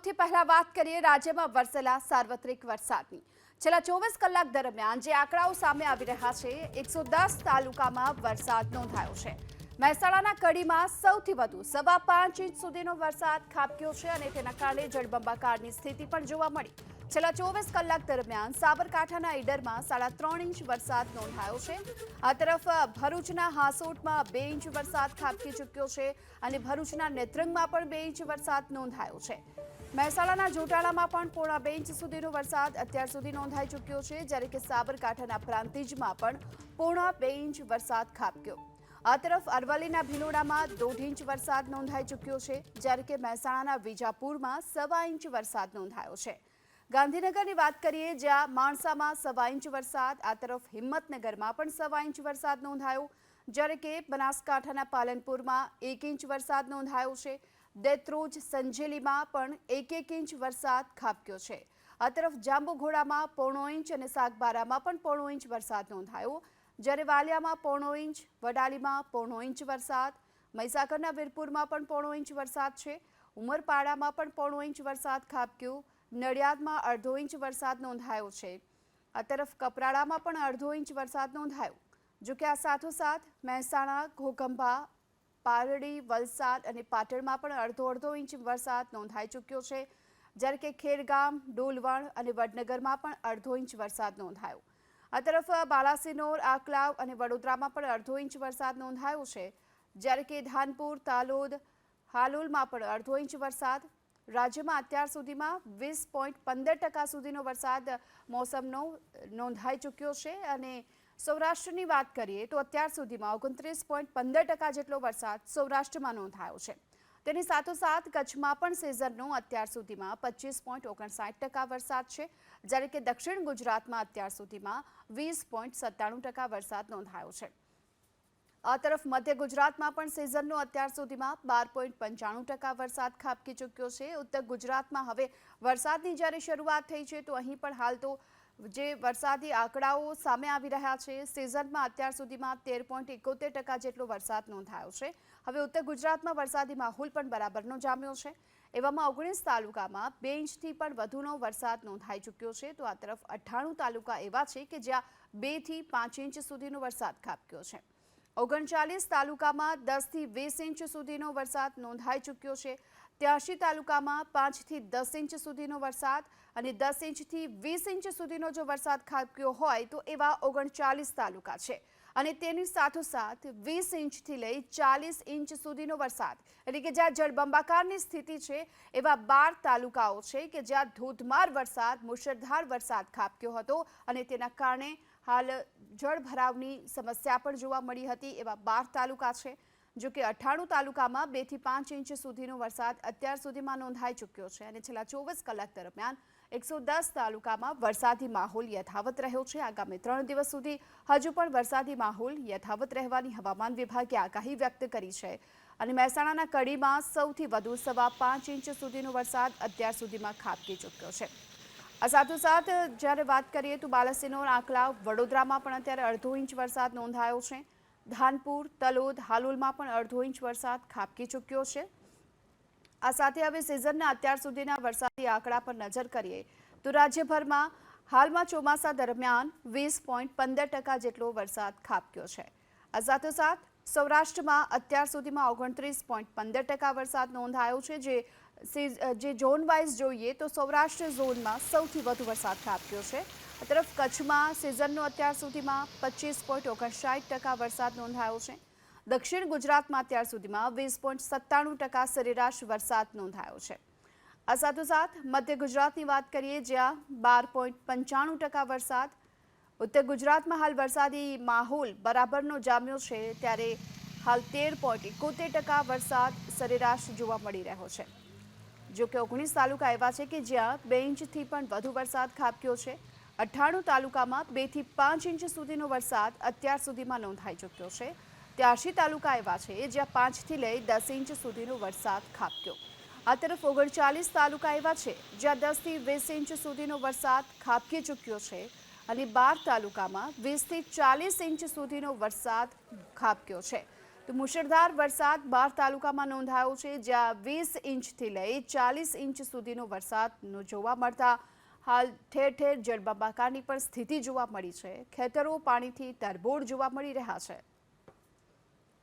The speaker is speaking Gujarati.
સૌથી પહેલા વાત કરીએ રાજ્યમાં વરસેલા સાર્વત્રિક વરસાદની। છેલ્લા 24 કલાક દરમિયાન જે આંકડાઓ સામે આવી રહ્યા છે, 110 તાલુકામાં વરસાદ નોંધાયો છે। મહેસાણાના કડીમાં સૌથી વધુ 5.5 ઇંચ સુધીનો વરસાદ ખાબક્યો છે અને તેના કારણે જળબંબાકારની સ્થિતિ પણ જોવા મળી। છેલ્લા 24 કલાક દરમિયાન સાબરકાંઠાના ઈડરમાં 3.5 ઇંચ વરસાદ નોંધાયો છે। આ તરફ ભરૂચના હાસોટમાં 2 ઇંચ વરસાદ ખાબકી ચૂક્યો છે અને ભરૂચના નેત્રંગમાં પણ 2 ઇંચ વરસાદ નોંધાયો છે। મહેસાણાના જોટાણામાં પણ 1.5 ઇંચ સુધીનો વરસાદ અત્યાર સુધી નોંધાઈ ચૂક્યો છે, જ્યારે કે સાબરકાંઠાના પ્રાંતિજમાં પણ 1.5 ઇંચ વરસાદ ખાબક્યો। આ તરફ અરવલ્લીના ભિલોડામાં 1.5 ઇંચ વરસાદ નોંધાઈ ચૂક્યો છે, જ્યારે કે મહેસાણાના વિજાપુરમાં 1.25 ઇંચ વરસાદ નોંધાયો છે। ગાંધીનગરની વાત કરીએ, જ્યાં માણસામાં 1.25 ઇંચ વરસાદ, આ તરફ હિંમતનગરમાં પણ 1.25 ઇંચ વરસાદ નોંધાયો, જ્યારે કે બનાસકાંઠાના પાલનપુરમાં 1 ઇંચ વરસાદ નોંધાયો છે। દેત્રોજ સંજેલીમાં પણ 1 ઇંચ વરસાદ ખાબક્યો છે। આ તરફ જાંબુઘોડામાં 1.5 ઇંચ અને સાગબારામાં પણ 1.5 ઇંચ વરસાદ નોંધાયો, જ્યારે વાલિયામાં 1.5 ઇંચ, વડાલીમાં 1.5 ઇંચ વરસાદ, મહીસાગરના વીરપુરમાં પણ 1.5 ઇંચ વરસાદ છે। ઉમરપાડામાં પણ 1.5 ઇંચ વરસાદ ખાબક્યો, નડિયાદમાં 1/2 ઇંચ વરસાદ નોંધાયો છે। આ તરફ કપરાડામાં પણ 1/2 ઇંચ વરસાદ નોંધાયો। જોકે આ સાથોસાથ મહેસાણા, ઘોઘંબા, પારડી, વલસાડ અને પાટણમાં પણ 1/2 ઇંચ વરસાદ નોંધાઈ ચૂક્યો છે, જ્યારે કે ખેરગામ, ડોલવણ અને વડનગરમાં પણ 1/2 ઇંચ વરસાદ નોંધાયો। આ તરફ બાલાસિનોર, આકલાવ અને વડોદરામાં પણ 1/2 ઇંચ વરસાદ નોંધાયો છે, જ્યારે કે ધાનપુર, તાલોદ, હાલોલમાં પણ 1/2 ઇંચ વરસાદ। રાજ્યમાં અત્યાર સુધીમાં 20.15% સુધીનો વરસાદ મોસમનો નોંધાઈ ચૂક્યો છે અને સૌરાષ્ટ્રની વાત કરીએ તો અત્યાર સુધીમાં 29.15% જેટલો વરસાદ સૌરાષ્ટ્રમાં નોંધાયો છે। તેની સાથોસાથ કચ્છમાં પણ સિઝનનો અત્યાર સુધીમાં 25.59% વરસાદ છે, જ્યારે કે દક્ષિણ ગુજરાતમાં અત્યાર સુધીમાં 20.97% વરસાદ નોંધાયો છે। આ તરફ મધ્ય ગુજરાતમાં પણ સિઝનનો અત્યાર સુધીમાં 12.95% વરસાદ ખાબકી ચૂક્યો છે। ઉત્તર ગુજરાતમાં હવે વરસાદની જ્યારે શરૂઆત થઈ છે, તો અહીં પણ હાલ તો જે વરસાદી આંકડાઓ સામે આવી રહ્યા છે, સિઝનમાં અત્યાર સુધીમાં 13.71% જેટલો વરસાદ નોંધાયો છે। હવે ઉત્તર ગુજરાતમાં વરસાદી માહોલ પણ બરાબરનો જામ્યો છે। એવામાં 19 તાલુકામાં 2 ઇંચથી પણ વધુનો વરસાદ નોંધાઈ ચૂક્યો છે, તો આ તરફ 98 તાલુકા એવા છે કે જ્યાં 2 થી 5 ઇંચ સુધીનો વરસાદ ખાબક્યો છે। 39 તાલુકામાં 10 થી 20 ઇંચ સુધીનો વરસાદ નોંધાઈ ચૂક્યો છે। 83 તાલુકામાં 5 થી 10 ઇંચ સુધીનો વરસાદ અને 10 ઇંચથી 20 ઇંચ સુધીનો જો વરસાદ ખાબક્યો હોય તો એવા 39 તાલુકા છે અને તેની સાથોસાથ 20 ઇંચથી લઈ 40 ઇંચ સુધીનો વરસાદ, એટલે કે જ્યાં જળબંબાકારની સ્થિતિ છે, એવા 12 તાલુકાઓ છે કે જ્યાં ધોધમાર વરસાદ, મુશળધાર વરસાદ ખાબક્યો હતો અને તેના કારણે હાલ જળભરાવની સમસ્યા પણ જોવા મળી હતી। એવા 12 તાલુકા છે। જો કે 98 તાલુકામાં 2 થી 5 ઇંચ સુધીનો વરસાદ અત્યાર સુધીમાં નોંધાઈ ચૂક્યો છે અને છેલ્લા 24 કલાક દરમિયાન 110 તાલુકામાં વરસાદી માહોલ યથાવત રહ્યો છે। આગામી 3 દિવસ સુધી હજુ પણ વરસાદી માહોલ યથાવત રહેવાની હવામાન વિભાગે આગાહી વ્યક્ત કરી છે અને મહેસાણાના કડીમાં સૌથી વધુ 5.5 ઇંચ સુધીનો વરસાદ અત્યાર સુધીમાં ખાબકી ચૂક્યો છે। આ સાથોસાથ જ્યારે વાત કરીએ તો બાલાસિનોર, આંકલાવ, વડોદરામાં પણ અત્યારે 1/2 ઇંચ વરસાદ નોંધાયો છે। ધાનપુર, તલોદ, હાલોલમાં પણ 1/2 ઇંચ વરસાદ ખાબકી ચૂક્યો છે। આ સાથે હવે સિઝનના અત્યાર સુધીના વરસાદી આંકડા પર નજર કરીએ તો રાજ્યભરમાં હાલમાં ચોમાસા દરમિયાન 20.15% જેટલો વરસાદ ખાબક્યો છે। આ સાથોસાથ સૌરાષ્ટ્રમાં અત્યાર સુધીમાં 29.15% વરસાદ નોંધાયો છે, જે ઝોન વાઇઝ જોઈએ તો સૌરાષ્ટ્ર ઝોનમાં સૌથી વધુ વરસાદ ખાબક્યો છે। આ તરફ કચ્છમાં સિઝનનો અત્યાર સુધીમાં 25.59% વરસાદ નોંધાયો છે। દક્ષિણ ગુજરાતમાં અત્યાર સુધીમાં 20.97% સરેરાશ વરસાદ નોંધાયો છે। આ સાથોસાથ મધ્ય ગુજરાતની વાત કરીએ, જ્યાં 12.95% વરસાદ। ઉત્તર ગુજરાતમાં હાલ વરસાદી માહોલ બરાબરનો જામ્યો છે, ત્યારે હાલ 13.71% વરસાદ સરેરાશ જોવા મળી રહ્યો છે। જો કે 19 તાલુકા એવા છે કે જ્યાં 2 ઇંચથી પણ વધુ વરસાદ ખાબક્યો છે। 98 તાલુકામાં 2 થી 5 ઇંચ સુધીનો વરસાદ અત્યાર સુધીમાં નોંધાઈ ચૂક્યો છે। 83 તાલુકા એવા છે જ્યાં 5 થી લઈ 10 ઇંચ સુધીનો વરસાદ ખાબક્યો। આ તરફ 39 તાલુકા એવા છે જ્યાં 10 થી 20 ઇંચ સુધીનો વરસાદ ખાબકી ચૂક્યો છે અને 12 તાલુકામાં 20 થી 40 ઇંચ સુધીનો વરસાદ ખાબક્યો છે। તો મુશળધાર વરસાદ 12 તાલુકામાં નોંધાયો છે, જ્યાં 20 ઇંચથી લઈ 40 ઇંચ સુધીનો વરસાદ જોવા મળતા હાલ ઠેર ઠેર જળબંબાકારની પણ સ્થિતિ જોવા મળી છે. ખેતરો પાણીથી તરબોળ જોવા મળી રહ્યા છે.